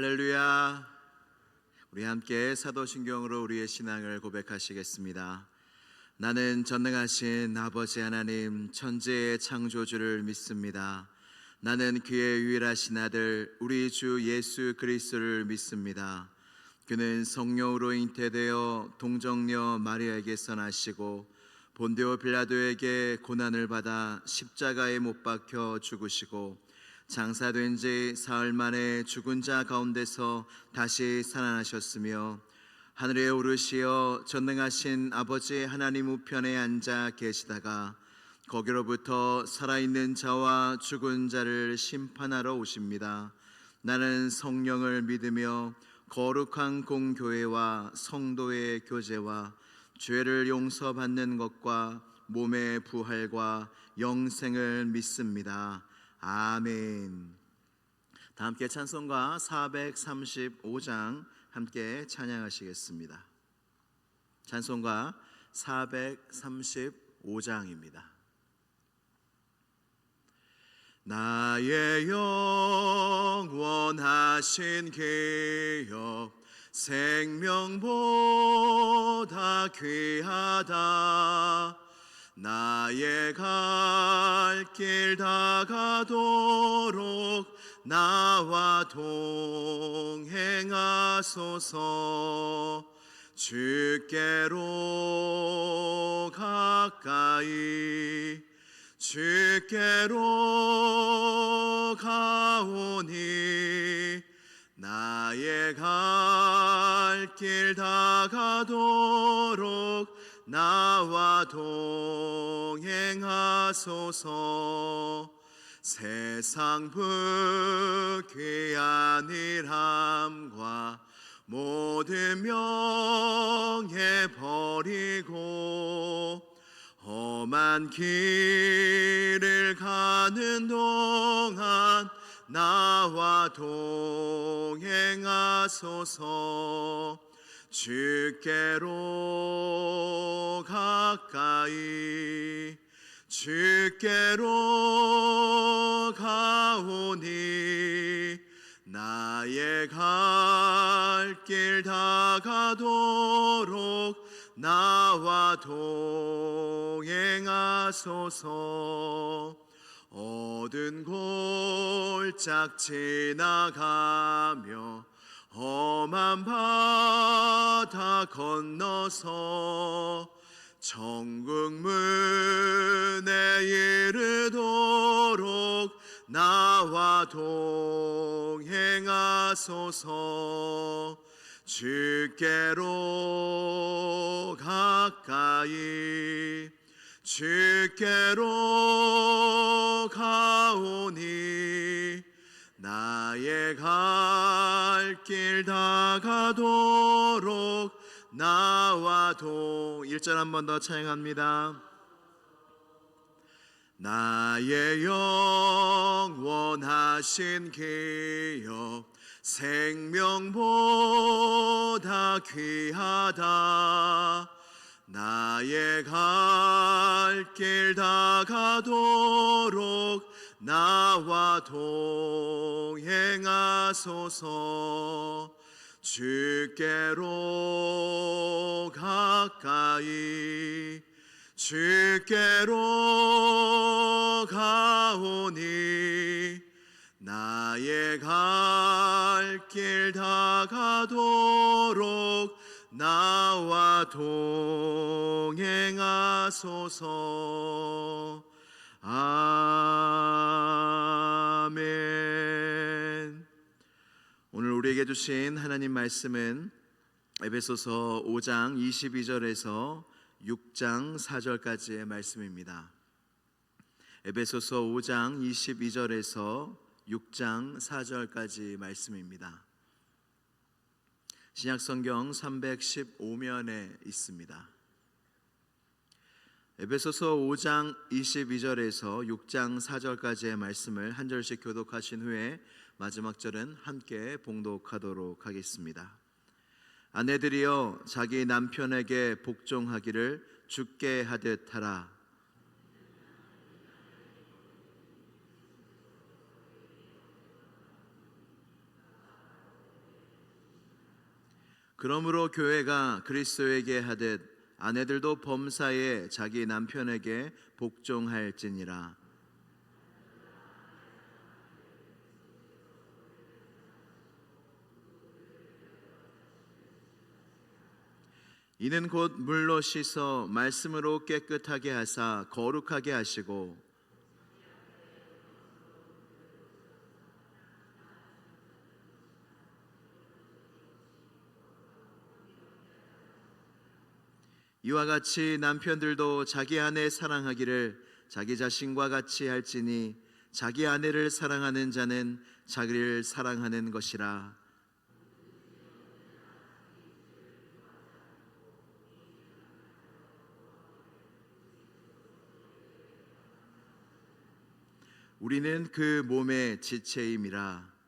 할렐루야. 우리 함께 사도신경으로 우리의 신앙을 고백하시겠습니다. 나는 전능하신 아버지 하나님 천지의 창조주를 믿습니다. 나는 그의 유일하신 아들 우리 주 예수 그리스도를 믿습니다. 그는 성령으로 잉태되어 동정녀 마리아에게서 나시고 본디오 빌라도에게 고난을 받아 십자가에 못 박혀 죽으시고 장사된 지 사흘 만에 죽은 자 가운데서 다시 살아나셨으며 하늘에 오르시어 전능하신 아버지 하나님 우편에 앉아 계시다가 거기로부터 살아있는 자와 죽은 자를 심판하러 오십니다. 나는 성령을 믿으며 거룩한 공교회와 성도의 교제와 죄를 용서받는 것과 몸의 부활과 영생을 믿습니다. 아멘. 다 함께 찬송가 435장 함께 찬양하시겠습니다. 찬송가 435장입니다. 나의 영원하신 기업 생명보다 귀하다. 나의 갈 길 다가도록 나와 동행하소서. 주께로 가까이 주께로 가오니 나의 갈 길 다가도록 나와 동행하소서. 세상 부귀한 일함과 모든 명예 버리고 험한 길을 가는 동안 나와 동행하소서. 주께로 가까이 주께로 가오니 나의 갈 길 다가도록 나와 동행하소서. 어두운 골짝 지나가며 험한 바다 건너서 천국 문에 이르도록 나와 동행하소서. 주께로 가까이 주께로 가오니 나의 갈 길 다가도록 나와 1절 한 번 더 찬양합니다. 나의 영원하신 기업 생명보다 귀하다. 나의 갈 길 다가도록 나와 동행하소서. 주께로 가까이 주께로 가오니 나의 갈 길 다가도록 나와 동행하소서. 아멘. 오늘 우리에게 주신 하나님 말씀은 에베소서 5장 22절에서 6장 4절까지의 말씀입니다. 에베소서 5장 22절에서 6장 4절까지 말씀입니다. 신약성경 315면에 있습니다. 에베소서 5장 22절에서 6장 4절까지의 말씀을 한 절씩 교독하신 후에 마지막 절은 함께 봉독하도록 하겠습니다. 아내들이여 자기 남편에게 복종하기를 주께 하듯 하라. 그러므로 교회가 그리스도에게 하듯 아내들도 범사에 자기 남편에게 복종할지니라. 이는 곧 물로 씻어 말씀으로 깨끗하게 하사 거룩하게 하시고 이와 같이 남편들도 자기 아내 사랑하기를 자기 자신과 같이 할지니 자기 아내를 사랑하는 자는 자기를 사랑하는 것이라. 우리는 그 몸의 지체임이라.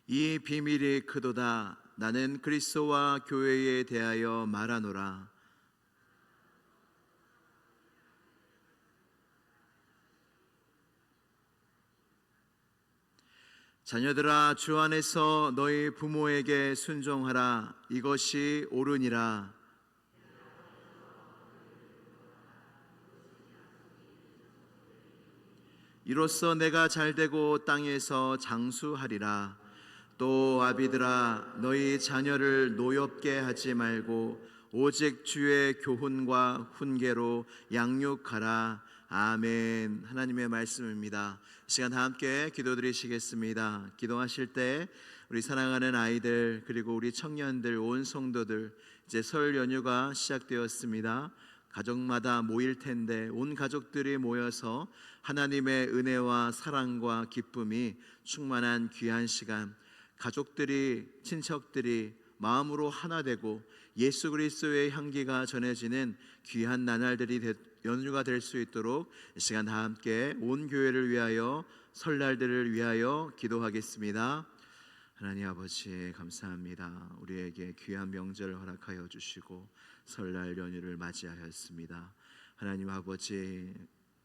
이 비밀이 크도다. 나는 그리스도와 교회에 대하여 말하노라. 자녀들아, 주 안에서 너희 부모에게 순종하라. 이것이 옳으니라. 이로써 내가 잘되고 땅에서 장수하리라. 또 아비들아, 너희 자녀를 노엽게 하지 말고 오직 주의 교훈과 훈계로 양육하라. 아멘. 하나님의 말씀입니다. 이 시간 다 함께 기도드리시겠습니다. 기도하실 때 우리 사랑하는 아이들, 그리고 우리 청년들, 온 성도들, 이제 설 연휴가 시작되었습니다. 가족마다 모일 텐데 온 가족들이 모여서 하나님의 은혜와 사랑과 기쁨이 충만한 귀한 시간, 가족들이, 친척들이 마음으로 하나 되고 예수 그리스도의 향기가 전해지는 귀한 나날들이 연휴가 될 수 있도록 이 시간 다 함께 온 교회를 위하여, 설날들을 위하여 기도하겠습니다. 하나님 아버지, 감사합니다. 우리에게 귀한 명절을 허락하여 주시고 설날 연휴를 맞이하였습니다. 하나님 아버지,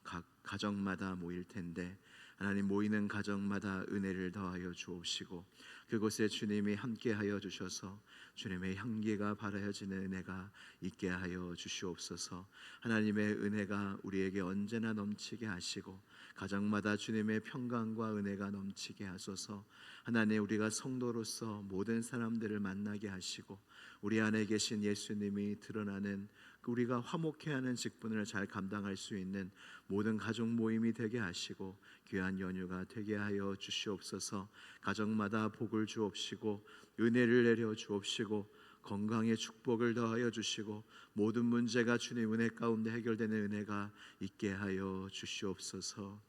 각 가정마다 모일 텐데 하나님, 모이는 가정마다 은혜를 더하여 주옵시고 그곳에 주님이 함께하여 주셔서 주님의 향기가 발하여지는 은혜가 있게 하여 주시옵소서. 하나님의 은혜가 우리에게 언제나 넘치게 하시고 가정마다 주님의 평강과 은혜가 넘치게 하소서. 하나님, 우리가 성도로서 모든 사람들을 만나게 하시고 우리 안에 계신 예수님이 드러나는 우리가 화목해 하는 직분을 잘 감당할 수 있는 모든 가족 모임이 되게 하시고 귀한 연휴가 되게 하여 주시옵소서. 가정마다 복을 주옵시고 은혜를 내려 주옵시고 건강의 축복을 더하여 주시고 모든 문제가 주님 은혜 가운데 해결되는 은혜가 있게 하여 주시옵소서.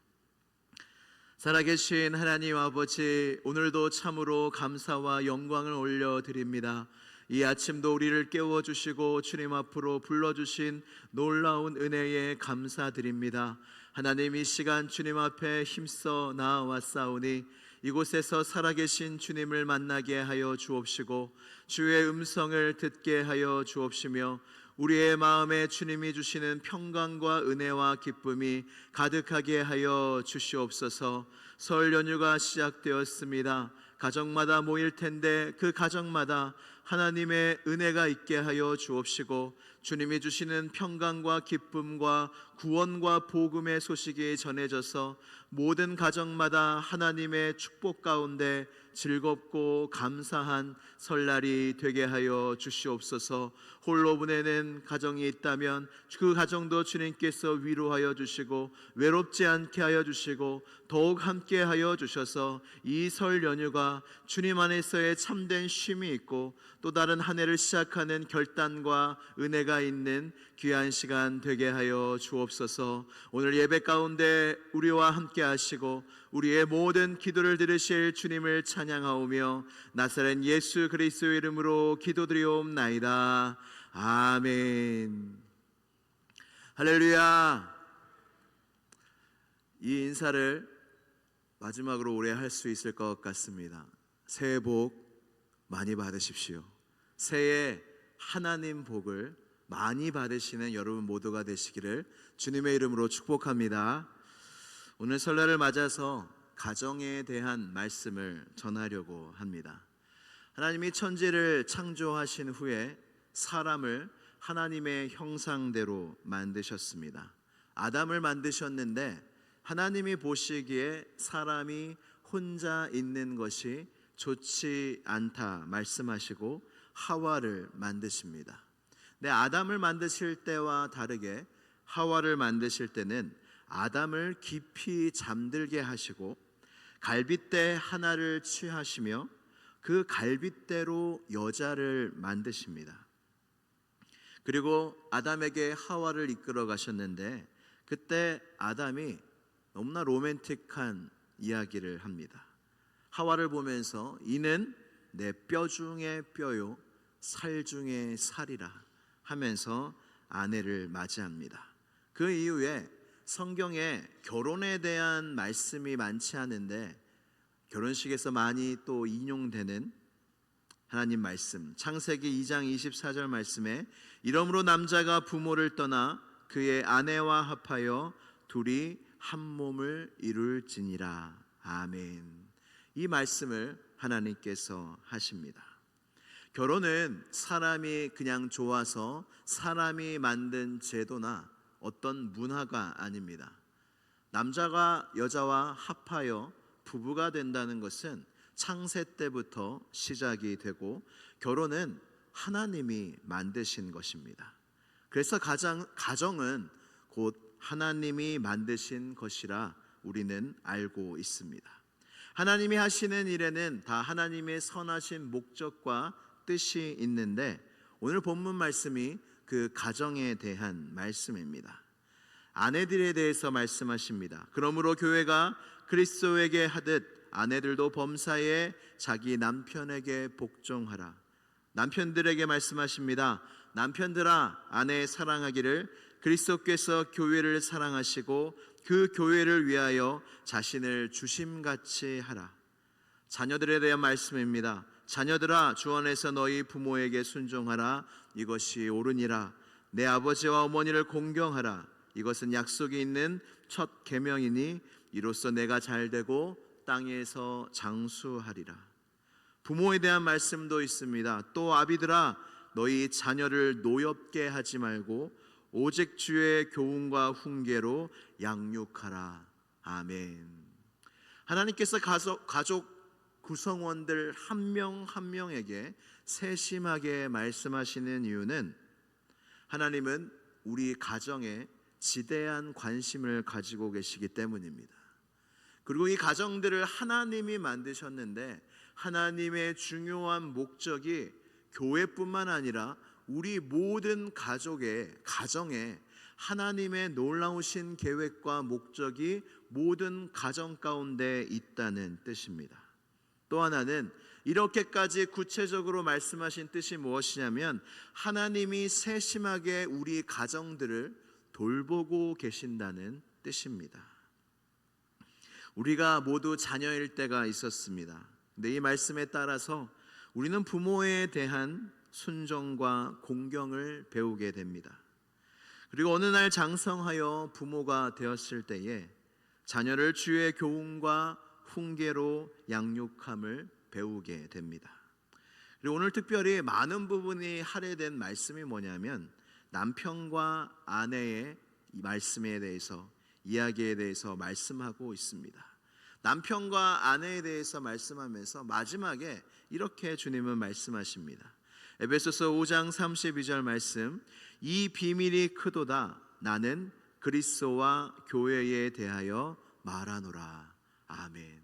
살아계신 하나님 아버지, 오늘도 참으로 감사와 영광을 올려드립니다. 이 아침도 우리를 깨워주시고 주님 앞으로 불러주신 놀라운 은혜에 감사드립니다. 하나님, 이 시간 주님 앞에 힘써 나아왔사오니 이곳에서 살아계신 주님을 만나게 하여 주옵시고 주의 음성을 듣게 하여 주옵시며 우리의 마음에 주님이 주시는 평강과 은혜와 기쁨이 가득하게 하여 주시옵소서. 설 연휴가 시작되었습니다. 가정마다 모일 텐데 그 가정마다 하나님의 은혜가 있게 하여 주옵시고 주님이 주시는 평강과 기쁨과 구원과 복음의 소식이 전해져서 모든 가정마다 하나님의 축복 가운데 즐겁고 감사한 설날이 되게 하여 주시옵소서. 홀로 보내는 가정이 있다면 그 가정도 주님께서 위로하여 주시고 외롭지 않게 하여 주시고 더욱 함께 하여 주셔서 이 설 연휴가 주님 안에서의 참된 쉼이 있고 또 다른 한 해를 시작하는 결단과 은혜가 있는 귀한 시간 되게 하여 주옵소서. 오늘 예배 가운데 우리와 함께 하시고 우리의 모든 기도를 들으실 주님을 찬양하오며 나사렛 예수 그리스도의 이름으로 기도드리옵나이다. 아멘. 할렐루야. 이 인사를 마지막으로 올해 할 수 있을 것 같습니다. 새해 복 많이 받으십시오. 새해 하나님 복을 많이 받으시는 여러분 모두가 되시기를 주님의 이름으로 축복합니다. 오늘 설날을 맞아서 가정에 대한 말씀을 전하려고 합니다. 하나님이 천지를 창조하신 후에 사람을 하나님의 형상대로 만드셨습니다. 아담을 만드셨는데 하나님이 보시기에 사람이 혼자 있는 것이 좋지 않다 말씀하시고 하와를 만드십니다. 근데 아담을 만드실 때와 다르게 하와를 만드실 때는 아담을 깊이 잠들게 하시고 갈빗대 하나를 취하시며 그 갈빗대로 여자를 만드십니다. 그리고 아담에게 하와를 이끌어 가셨는데 그때 아담이 너무나 로맨틱한 이야기를 합니다. 하와를 보면서 이는 내 뼈 중에 뼈요 살 중에 살이라 하면서 아내를 맞이합니다. 그 이후에 성경에 결혼에 대한 말씀이 많지 않은데 결혼식에서 많이 또 인용되는 하나님 말씀, 창세기 2장 24절 말씀에 이러므로 남자가 부모를 떠나 그의 아내와 합하여 둘이 한 몸을 이룰지니라. 아멘. 이 말씀을 하나님께서 하십니다. 결혼은 사람이 그냥 좋아서 사람이 만든 제도나 어떤 문화가 아닙니다. 남자가 여자와 합하여 부부가 된다는 것은 창세 때부터 시작이 되고 결혼은 하나님이 만드신 것입니다. 그래서 가정은 곧 하나님이 만드신 것이라 우리는 알고 있습니다. 하나님이 하시는 일에는 다 하나님의 선하신 목적과 뜻이 있는데 오늘 본문 말씀이 그 가정에 대한 말씀입니다. 아내들에 대해서 말씀하십니다. 그러므로 교회가 그리스도에게 하듯 아내들도 범사에 자기 남편에게 복종하라. 남편들에게 말씀하십니다. 남편들아 아내 사랑하기를 그리스도께서 교회를 사랑하시고 그 교회를 위하여 자신을 주심같이 하라. 자녀들에 대한 말씀입니다. 자녀들아 주 안에서 너희 부모에게 순종하라. 이것이 옳으니라. 내 아버지와 어머니를 공경하라. 이것은 약속이 있는 첫 계명이니 이로써 내가 잘되고 땅에서 장수하리라. 부모에 대한 말씀도 있습니다. 또 아비들아 너희 자녀를 노엽게 하지 말고 오직 주의 교훈과 훈계로 양육하라. 아멘. 하나님께서 가족 구성원들 한 명 한 명에게 세심하게 말씀하시는 이유는 하나님은 우리 가정에 지대한 관심을 가지고 계시기 때문입니다. 그리고 이 가정들을 하나님이 만드셨는데 하나님의 중요한 목적이 교회뿐만 아니라 우리 모든 가정에 하나님의 놀라우신 계획과 목적이 모든 가정 가운데 있다는 뜻입니다. 또 하나는 이렇게까지 구체적으로 말씀하신 뜻이 무엇이냐면 하나님이 세심하게 우리 가정들을 돌보고 계신다는 뜻입니다. 우리가 모두 자녀일 때가 있었습니다. 근데 이 말씀에 따라서 우리는 부모에 대한 순종과 공경을 배우게 됩니다. 그리고 어느 날 장성하여 부모가 되었을 때에 자녀를 주의 교훈과 훈계로 양육함을 배우게 됩니다. 그리고 오늘 특별히 많은 부분이 할애된 말씀이 뭐냐면 남편과 아내의 이 말씀에 대해서 이야기에 대해서 말씀하고 있습니다. 남편과 아내에 대해서 말씀하면서 마지막에 이렇게 주님은 말씀하십니다. 에베소서 5장 32절 말씀, 이 비밀이 크도다 나는 그리스도와 교회에 대하여 말하노라. 아멘.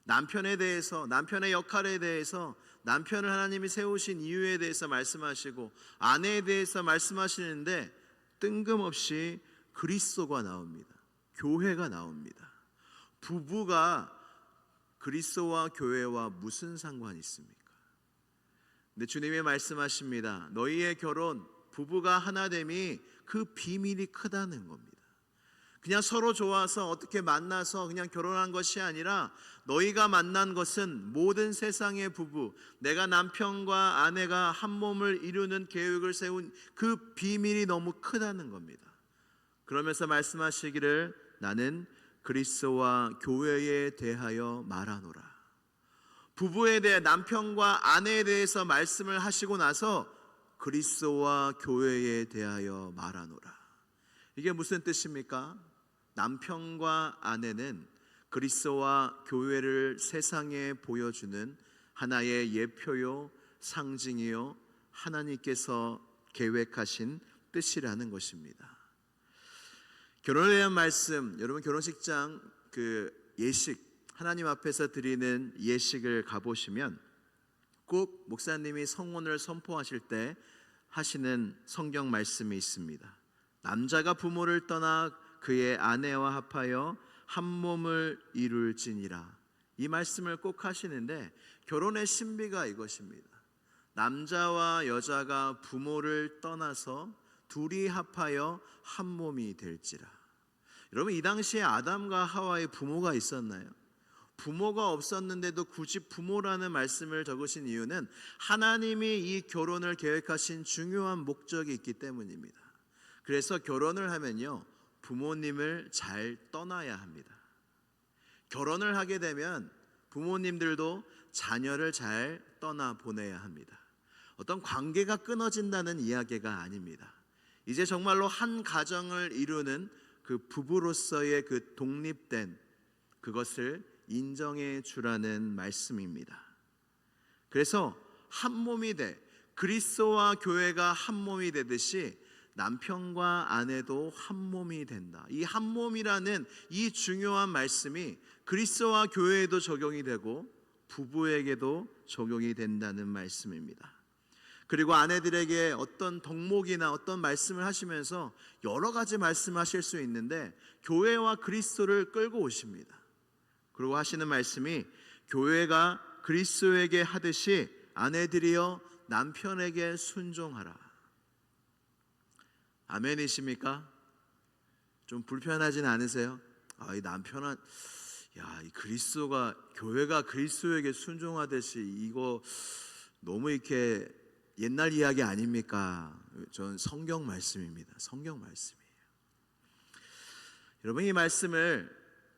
남편에 대해서, 남편의 역할에 대해서, 남편을 하나님이 세우신 이유에 대해서 말씀하시고 아내에 대해서 말씀하시는데 뜬금없이 그리스도가 나옵니다. 교회가 나옵니다. 부부가 그리스도와 교회와 무슨 상관이 있습니까? 근데 주님이 말씀하십니다. 너희의 결혼, 부부가 하나됨이 그 비밀이 크다는 겁니다. 그냥 서로 좋아서 어떻게 만나서 그냥 결혼한 것이 아니라 너희가 만난 것은 모든 세상의 부부, 내가 남편과 아내가 한 몸을 이루는 계획을 세운 그 비밀이 너무 크다는 겁니다. 그러면서 말씀하시기를 나는 그리스도와 교회에 대하여 말하노라. 부부에 대해 남편과 아내에 대해서 말씀을 하시고 나서 그리스도와 교회에 대하여 말하노라. 이게 무슨 뜻입니까? 남편과 아내는 그리스도와 교회를 세상에 보여주는 하나의 예표요, 상징이요, 하나님께서 계획하신 뜻이라는 것입니다. 결혼에 대한 말씀, 여러분 결혼식장 예식, 하나님 앞에서 드리는 예식을 가보시면 꼭 목사님이 성혼을 선포하실 때 하시는 성경 말씀이 있습니다. 남자가 부모를 떠나 그의 아내와 합하여 한 몸을 이룰지니라. 이 말씀을 꼭 하시는데 결혼의 신비가 이것입니다. 남자와 여자가 부모를 떠나서 둘이 합하여 한 몸이 될지라. 여러분 이 당시에 아담과 하와의 부모가 있었나요? 부모가 없었는데도 굳이 부모라는 말씀을 적으신 이유는 하나님이 이 결혼을 계획하신 중요한 목적이 있기 때문입니다. 그래서 결혼을 하면요, 부모님을 잘 떠나야 합니다. 결혼을 하게 되면 부모님들도 자녀를 잘 떠나 보내야 합니다. 어떤 관계가 끊어진다는 이야기가 아닙니다. 이제 정말로 한 가정을 이루는 그 부부로서의 그 독립된 그것을 인정해 주라는 말씀입니다. 그래서 한 몸이 그리스도와 교회가 한 몸이 되듯이 남편과 아내도 한 몸이 된다. 이 한 몸이라는 이 중요한 말씀이 그리스도와 교회에도 적용이 되고 부부에게도 적용이 된다는 말씀입니다. 그리고 아내들에게 어떤 덕목이나 어떤 말씀을 하시면서 여러 가지 말씀하실 수 있는데 교회와 그리스도를 끌고 오십니다. 그리고 하시는 말씀이 교회가 그리스도에게 하듯이 아내들이여 남편에게 순종하라. 아멘이십니까? 좀 불편하진 않으세요? 이 남편은 이 그리스도가 교회가 그리스도에게 순종하듯이 이거 너무 이렇게 옛날 이야기 아닙니까? 전 성경 말씀입니다. 성경 말씀이에요. 여러분 이 말씀을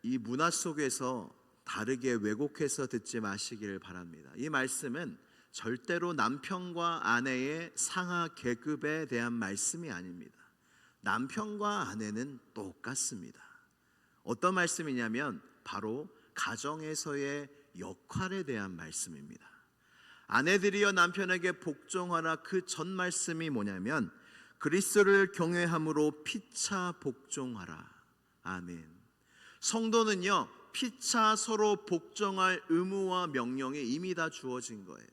이 문화 속에서 다르게 왜곡해서 듣지 마시기를 바랍니다. 이 말씀은 절대로 남편과 아내의 상하 계급에 대한 말씀이 아닙니다. 남편과 아내는 똑같습니다. 어떤 말씀이냐면 바로 가정에서의 역할에 대한 말씀입니다. 아내들이여 남편에게 복종하라. 그 전 말씀이 뭐냐면 그리스도를 경외함으로 피차 복종하라. 아멘. 성도는요 피차 서로 복종할 의무와 명령이 이미 다 주어진 거예요.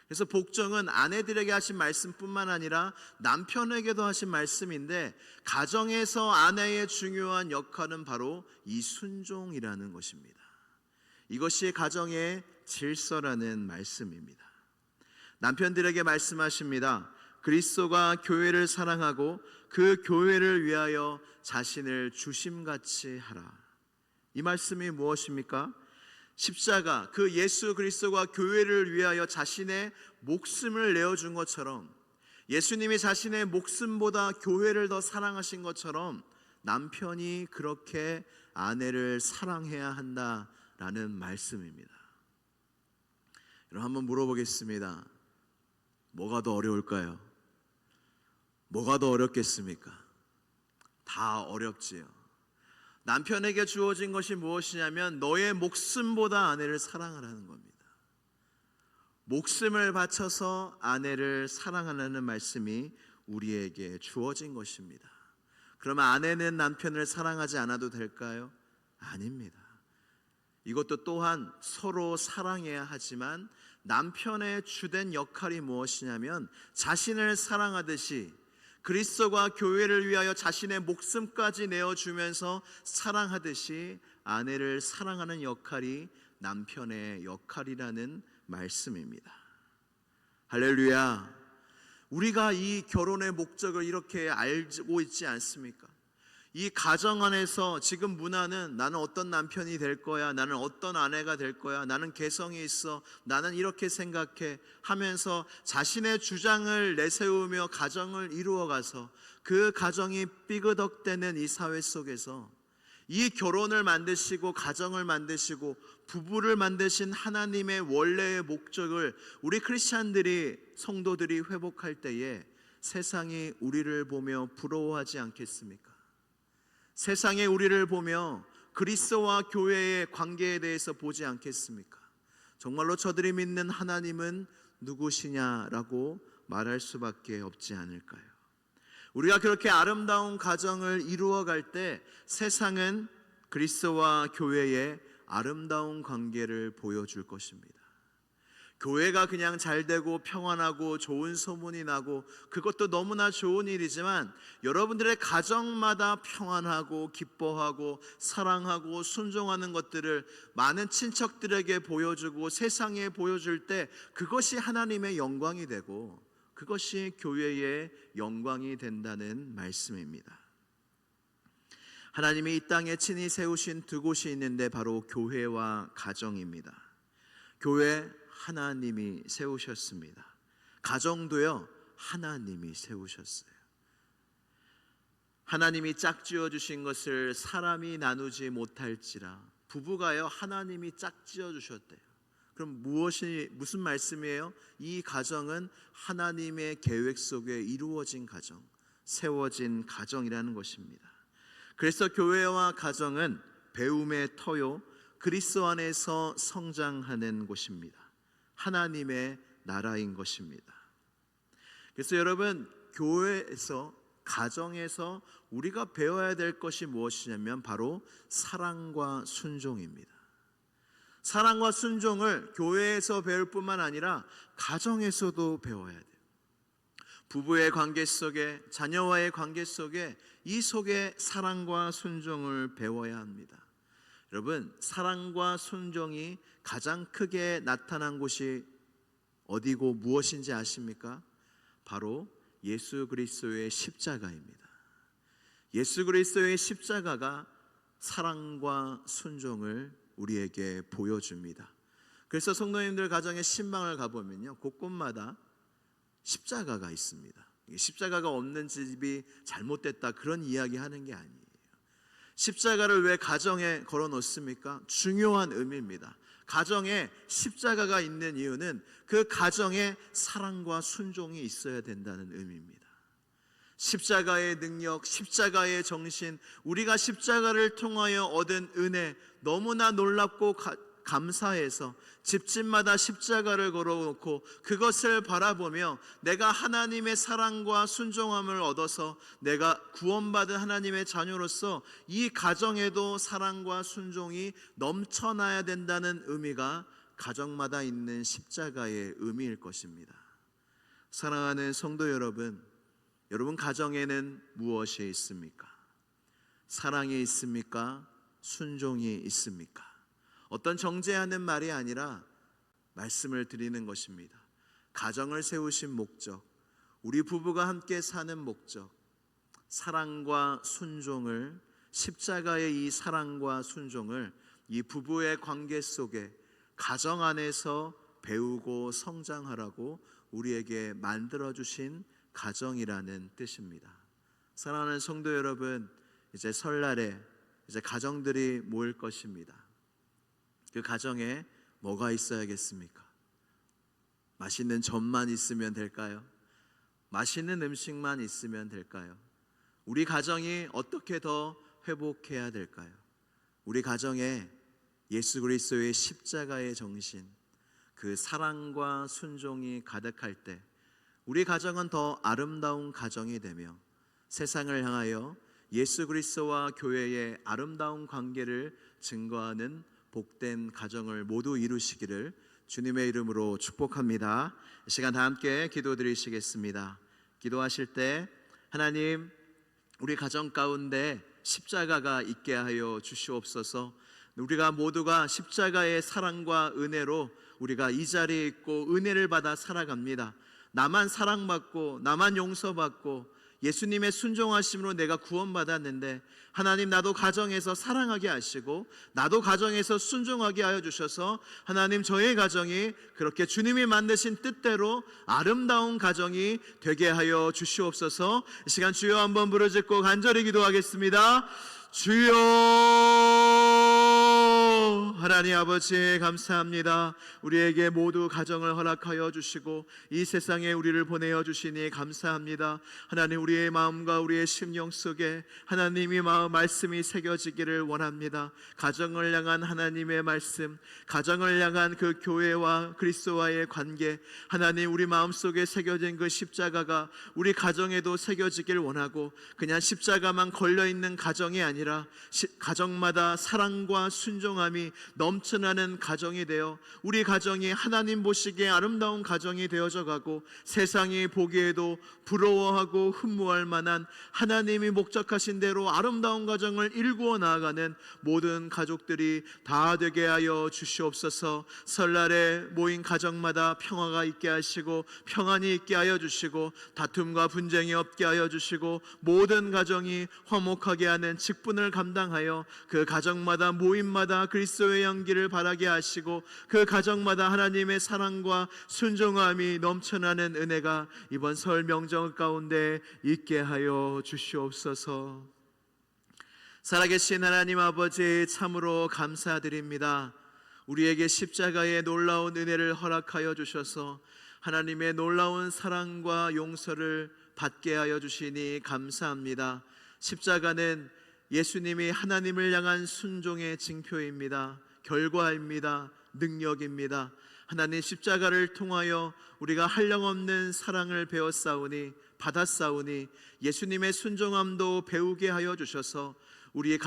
그래서 복종은 아내들에게 하신 말씀뿐만 아니라 남편에게도 하신 말씀인데 가정에서 아내의 중요한 역할은 바로 이 순종이라는 것입니다. 이것이 가정의 질서라는 말씀입니다. 남편들에게 말씀하십니다. 그리스도가 교회를 사랑하고 그 교회를 위하여 자신을 주심같이 하라. 이 말씀이 무엇입니까? 십자가, 그 예수 그리스도가 교회를 위하여 자신의 목숨을 내어준 것처럼 예수님이 자신의 목숨보다 교회를 더 사랑하신 것처럼 남편이 그렇게 아내를 사랑해야 한다라는 말씀입니다. 여러분 한번 물어보겠습니다. 뭐가 더 어려울까요? 뭐가 더 어렵겠습니까? 다 어렵지요. 남편에게 주어진 것이 무엇이냐면 너의 목숨보다 아내를 사랑하라는 겁니다. 목숨을 바쳐서 아내를 사랑하라는 말씀이 우리에게 주어진 것입니다. 그러면 아내는 남편을 사랑하지 않아도 될까요? 아닙니다. 이것도 또한 서로 사랑해야 하지만 남편의 주된 역할이 무엇이냐면 자신을 사랑하듯이 그리스도가 교회를 위하여 자신의 목숨까지 내어주면서 사랑하듯이 아내를 사랑하는 역할이 남편의 역할이라는 말씀입니다. 할렐루야. 우리가 이 결혼의 목적을 이렇게 알고 있지 않습니까? 이 가정 안에서 지금 문화는 나는 어떤 남편이 될 거야, 나는 어떤 아내가 될 거야, 나는 개성이 있어, 나는 이렇게 생각해 하면서 자신의 주장을 내세우며 가정을 이루어가서 그 가정이 삐그덕대는 이 사회 속에서 이 결혼을 만드시고 가정을 만드시고 부부를 만드신 하나님의 원래의 목적을 우리 크리스찬들이, 성도들이 회복할 때에 세상이 우리를 보며 부러워하지 않겠습니까? 세상에 우리를 보며 그리스도와 교회의 관계에 대해서 보지 않겠습니까? 정말로 저들이 믿는 하나님은 누구시냐라고 말할 수밖에 없지 않을까요? 우리가 그렇게 아름다운 가정을 이루어갈 때 세상은 그리스도와 교회의 아름다운 관계를 보여줄 것입니다. 교회가 그냥 잘 되고 평안하고 좋은 소문이 나고 그것도 너무나 좋은 일이지만 여러분들의 가정마다 평안하고 기뻐하고 사랑하고 순종하는 것들을 많은 친척들에게 보여주고 세상에 보여줄 때 그것이 하나님의 영광이 되고 그것이 교회의 영광이 된다는 말씀입니다. 하나님이 이 땅에 친히 세우신 두 곳이 있는데 바로 교회와 가정입니다. 교회 하나님이 세우셨습니다. 가정도요, 하나님이 세우셨어요. 하나님이 짝지어 주신 것을 사람이 나누지 못할지라. 부부가요, 하나님이 짝지어 주셨대요. 그럼 무슨 말씀이에요? 이 가정은 하나님의 계획 속에 이루어진 가정, 세워진 가정이라는 것입니다. 그래서 교회와 가정은 배움의 터요, 그리스도 안에서 성장하는 곳입니다. 하나님의 나라인 것입니다. 그래서 여러분, 교회에서, 가정에서 우리가 배워야 될 것이 무엇이냐면 바로 사랑과 순종입니다. 사랑과 순종을 교회에서 배울 뿐만 아니라 가정에서도 배워야 돼요. 부부의 관계 속에, 자녀와의 관계 속에, 이 속에 사랑과 순종을 배워야 합니다. 여러분, 사랑과 순종이 가장 크게 나타난 곳이 어디고 무엇인지 아십니까? 바로 예수 그리스도의 십자가입니다. 예수 그리스도의 십자가가 사랑과 순종을 우리에게 보여줍니다. 그래서 성도님들 가정의 신방을 가보면요, 곳곳마다 십자가가 있습니다. 십자가가 없는 집이 잘못됐다, 그런 이야기 하는 게 아니에요. 십자가를 왜 가정에 걸어 놓습니까? 중요한 의미입니다. 가정에 십자가가 있는 이유는 그 가정에 사랑과 순종이 있어야 된다는 의미입니다. 십자가의 능력, 십자가의 정신, 우리가 십자가를 통하여 얻은 은혜, 너무나 놀랍고 감사해서 집집마다 십자가를 걸어놓고 그것을 바라보며 내가 하나님의 사랑과 순종함을 얻어서 내가 구원받은 하나님의 자녀로서 이 가정에도 사랑과 순종이 넘쳐나야 된다는 의미가 가정마다 있는 십자가의 의미일 것입니다. 사랑하는 성도 여러분, 여러분 가정에는 무엇이 있습니까? 사랑이 있습니까? 순종이 있습니까? 어떤 정죄하는 말이 아니라 말씀을 드리는 것입니다. 가정을 세우신 목적, 우리 부부가 함께 사는 목적, 사랑과 순종을, 십자가의 이 사랑과 순종을 이 부부의 관계 속에 가정 안에서 배우고 성장하라고 우리에게 만들어주신 가정이라는 뜻입니다. 사랑하는 성도 여러분, 이제 설날에 이제 가정들이 모일 것입니다. 그 가정에 뭐가 있어야겠습니까? 맛있는 젖만 있으면 될까요? 맛있는 음식만 있으면 될까요? 우리 가정이 어떻게 더 회복해야 될까요? 우리 가정에 예수 그리스도의 십자가의 정신, 그 사랑과 순종이 가득할 때 우리 가정은 더 아름다운 가정이 되며 세상을 향하여 예수 그리스도와 교회의 아름다운 관계를 증거하는 복된 가정을 모두 이루시기를 주님의 이름으로 축복합니다. 이 시간 다 함께 기도드리시겠습니다. 기도하실 때 하나님, 우리 가정 가운데 십자가가 있게 하여 주시옵소서. 우리가 모두가 십자가의 사랑과 은혜로 우리가 이 자리에 있고 은혜를 받아 살아갑니다. 나만 사랑받고 나만 용서받고 예수님의 순종하심으로 내가 구원받았는데 하나님, 나도 가정에서 사랑하게 하시고 나도 가정에서 순종하게 하여 주셔서 하나님, 저의 가정이 그렇게 주님이 만드신 뜻대로 아름다운 가정이 되게 하여 주시옵소서. 이 시간 주여 한번 부르짖고 간절히 기도하겠습니다. 주여 하나님 아버지 감사합니다. 우리에게 모두 가정을 허락하여 주시고 이 세상에 우리를 보내어 주시니 감사합니다. 하나님, 우리의 마음과 우리의 심령 속에 하나님의 말씀이 새겨지기를 원합니다. 가정을 향한 하나님의 말씀, 가정을 향한 그 교회와 그리스도와의 관계, 하나님, 우리 마음속에 새겨진 그 십자가가 우리 가정에도 새겨지길 원하고, 그냥 십자가만 걸려있는 가정이 아니라 가정마다 사랑과 순종함이 넘쳐나는 가정이 되어 우리 가정이 하나님 보시기에 아름다운 가정이 되어져 가고, 세상이 보기에도 부러워하고 흠모할 만한 하나님이 목적하신 대로 아름다운 가정을 일구어 나아가는 모든 가족들이 다 되게 하여 주시옵소서. 설날에 모인 가정마다 평화가 있게 하시고 평안이 있게 하여 주시고 다툼과 분쟁이 없게 하여 주시고 모든 가정이 화목하게 하는 직분을 감당하여 그 가정마다 모임마다 그리스도의 향기를 바라게 하시고 그 가정마다 하나님의 사랑과 순종함이 넘쳐나는 은혜가 이번 설 명절 가운데 있게 하여 주시옵소서. 살아계신 하나님 아버지, 참으로 감사드립니다. 우리에게 십자가의 놀라운 은혜를 허락하여 주셔서 하나님의 놀라운 사랑과 용서를 받게 하여 주시니 감사합니다. 십자가는 예수님이 하나님을 향한 순종의 징표입니다. 결과입니다. 능력입니다. 하나님, 십자가를 통하여 우리가 한량없는 사랑을 배웠사오니 받았사오니 예수님의 순종함도 배우게 하여 주셔서 우리의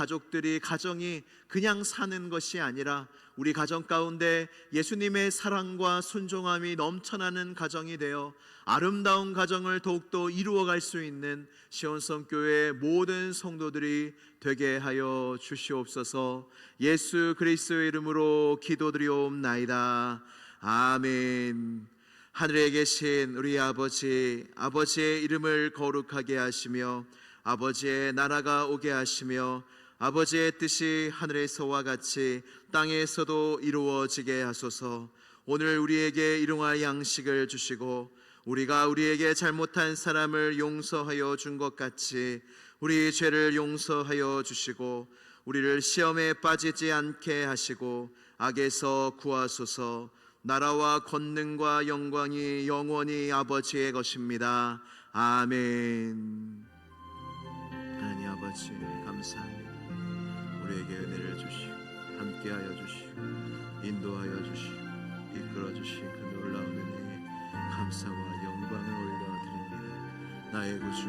가정이 그냥 사는 것이 아니라 우리 가정 가운데 예수님의 사랑과 순종함이 넘쳐나는 가정이 되어 아름다운 가정을 더욱더 이루어갈 수 있는 시온성교회 모든 성도들이 되게 하여 주시옵소서. 예수 그리스도의 이름으로 기도드리옵나이다. 아멘. 하늘에 계신 우리 아버지, 아버지의 이름을 거룩하게 하시며 아버지의 나라가 오게 하시며 아버지의 뜻이 하늘에서와 같이 땅에서도 이루어지게 하소서. 오늘 우리에게 일용할 양식을 주시고 우리가 우리에게 잘못한 사람을 용서하여 준 것 같이 우리 죄를 용서하여 주시고 우리를 시험에 빠지지 않게 하시고 악에서 구하소서. 나라와 권능과 영광이 영원히 아버지의 것입니다. 아멘. 하나님 아버지 감사합니다. 우리에게 은혜를 주시고 함께하여 주시고 인도하여 주시고 이끌어 주신 그 놀라운 은혜에 감사와 영광을 올려드립니다. 나의 구주